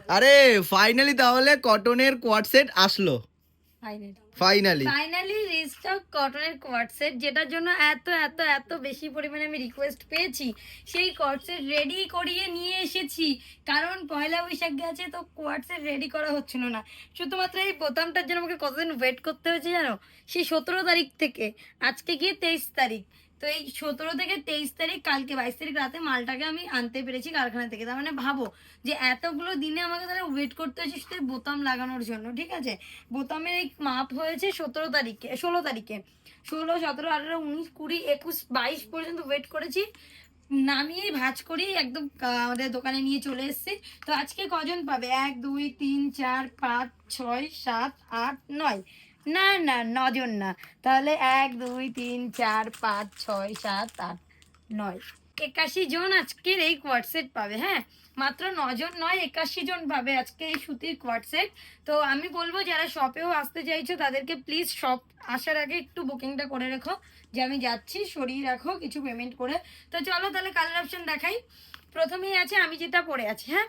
আরে ফাইনালি তাহলে কটনের কোয়াড সেট আসলো। ফাইনালি রিস্টক কটনের কোয়াড সেট, যেটার জন্য এত এত এত বেশি পরিমাণে আমি রিকোয়েস্ট পেয়েছি, সেই কোয়াড সেট রেডি করিয়ে নিয়ে এসেছি। কারণ পয়লা বৈশাখ গেছে, তো কোয়াড সেট রেডি করা হচ্ছিল না। শুধুমাত্র এই বোতামটার জন্য আমাকে কতদিন ওয়েট করতে হয়েছে জানো? সেই 17 তারিখ থেকে আজকে গিয়ে 23 তারিখ। তো এই 17 থেকে 23 তারিখ, কালকে 22 তারিখ রাতে মালটাকে আমি আনতে পেরেছি কারখানা থেকে। তার মানে ভাবো যে এতগুলো দিনে আমাকে তাহলে ওয়েট করতে হয়েছে শুধু বোতাম লাগানোর জন্য। ঠিক আছে, বোতামের এই মাপ হয়েছে 17 তারিখে, 16 তারিখে, 16, 17, 18, 19, 20, 21, 22 পর্যন্ত ওয়েট করেছি। নামিয়ে ভাঁজ করি একদম আমাদের দোকানে নিয়ে চলে এসেছি। তো আজকে কজন পাবে? 1, 2, 3, 4, 5, 6, 7, 8, 9। না না, 9 জন না। তাহলে 1, 2, 3, 4, 5, 6, 7, 8, 9, 81 জন আজকের এই কোয়াড সেট পাবে। হ্যাঁ, মাত্র 9 জন নয়, 81 জন পাবে আজকে এই সুতির কোয়াড সেট। তো আমি বলবো যারা শপেও আসতে চাইছো তাদেরকে প্লিজ শপ আসার আগে একটু বুকিংটা করে রেখো, যে আমি যাচ্ছি, সরিয়ে রাখো কিছু পেমেন্ট করে। তো চলো তাহলে কালার অপশন দেখাই। প্রথমেই আছে আমি যেটা পরে আছি। হ্যাঁ,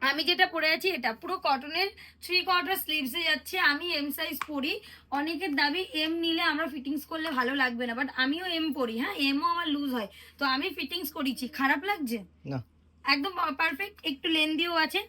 আমি যেটা পরে আছি এটা পুরো কটনের 3/4 স্লিভসে যাচ্ছে। আমি এম সাইজ পরি। অনেকের দাবি এম নিলে আমরা ফিটিংস করলে ভালো লাগবে না, বাট আমিও এম পরি। হ্যাঁ, এমও আমার লুজ হয়, তো আমি ফিটিংস করেছি। খারাপ লাগছে না, একদম পারফেক্ট। একটু লেন্দিও আছে।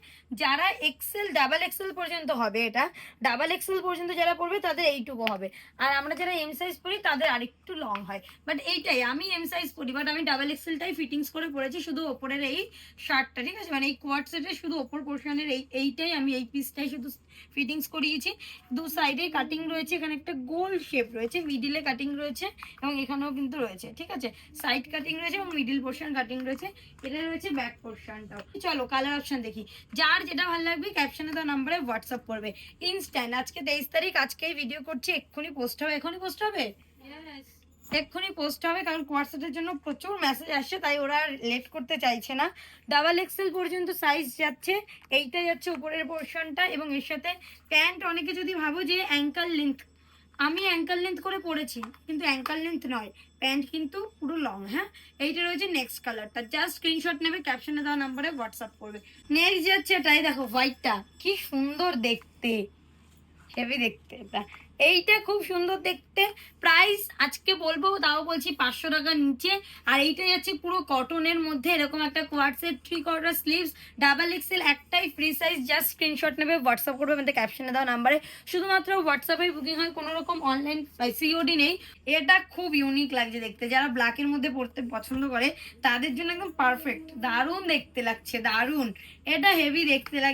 যারা এক্সেল, ডাবল এক্সেল পর্যন্ত হবে, এটা ডাবল এক্সেল পর্যন্ত যারা পড়বে তাদের এইটুকু হবে। আর আমরা যারা এম সাইজ পড়ি তাদের আরেকটু লং হয়। বাট এইটাই, আমি এম সাইজ পড়ি, বাট আমি ডাবল এক্সেলটাই ফিটিংস করে পড়েছি। শুধু ওপরের এই শার্টটা, ঠিক আছে, মানে এই কোয়াড সেটের শুধু ওপর পোর্শনের এইটাই আমি এই পিসটাই শুধু ফিটিংস করিয়েছি। দু সাইডে কাটিং রয়েছে, এখানে একটা গোল শেপ রয়েছে, মিডিলে কাটিং রয়েছে এবং এখানেও কিন্তু রয়েছে। ঠিক আছে, সাইড কাটিং রয়েছে এবং মিডিল পোর্শন কাটিং রয়েছে। এটা রয়েছে ব্যাক পোর্শনটাও। চলো কালার অপশন দেখি। যার যেটা ভালো লাগবে ক্যাপশনে দেওয়া নাম্বারে হোয়াটসঅ্যাপ করবে ইনস্ট্যান্ট। আজকে 23 তারিখ, আজকেই ভিডিও করছি, এক্ষুনি পোস্ট হবে। এখনই পোস্ট হবে, এক্ষুনি পোস্ট হবে, কারণ হোয়াটসঅ্যাপের জন্য প্রচুর মেসেজ আসছে, তাই ওরা লেট করতে চাইছে না। ডাবল এক্সেল পর্যন্ত সাইজ যাচ্ছে। এইটা যাচ্ছে উপরের পোর্শনটা, এবং এর সাথে প্যান্ট। অনেকে যদি ভাবো যে অ্যাঙ্কাল লেন্থ, আমি অ্যাঙ্কাল লেন্থ করে পরেছি, কিন্তু অ্যাঙ্কাল লেন্থ নয়, প্যান্ট কিন্তু পুরো লং। হ্যাঁ, এইটা রয়েছে নেক্সট কালারটা। জাস্ট স্ক্রিনশট নেবে, ক্যাপশনে দেওয়া নাম্বারে হোয়াটসঅ্যাপ করবে। নেক্সট যাচ্ছে এটাই, দেখো হোয়াইটটা কি সুন্দর দেখতে, হেভি দেখতে। এটা এইটা খুব সুন্দর দেখতে। প্রাইস আজকে বলবো, তাও বলছি 500 টাকার নিচে। আর এইটা যাচ্ছে পুরো কটনের মধ্যে, এরকম একটা quad set, 3/4 sleeves, double XL, একটাই ফ্রি সাইজ। জাস্ট স্ক্রিনশট নেবে, হোয়াটসঅ্যাপ করবে আমাদের ক্যাপশনে দেওয়া নাম্বারে। শুধুমাত্র হোয়াটসঅ্যাপে বুকিং হয়, কোনো রকম অনলাইন সিওডি নেই। এটা খুব ইউনিক লাগছে দেখতে, যারা ব্ল্যাকের মধ্যে পড়তে পছন্দ করে তাদের জন্য একদম পারফেক্ট। দারুণ দেখতে লাগছে, দারুণ। এটা হেভি দেখতে লাগছে।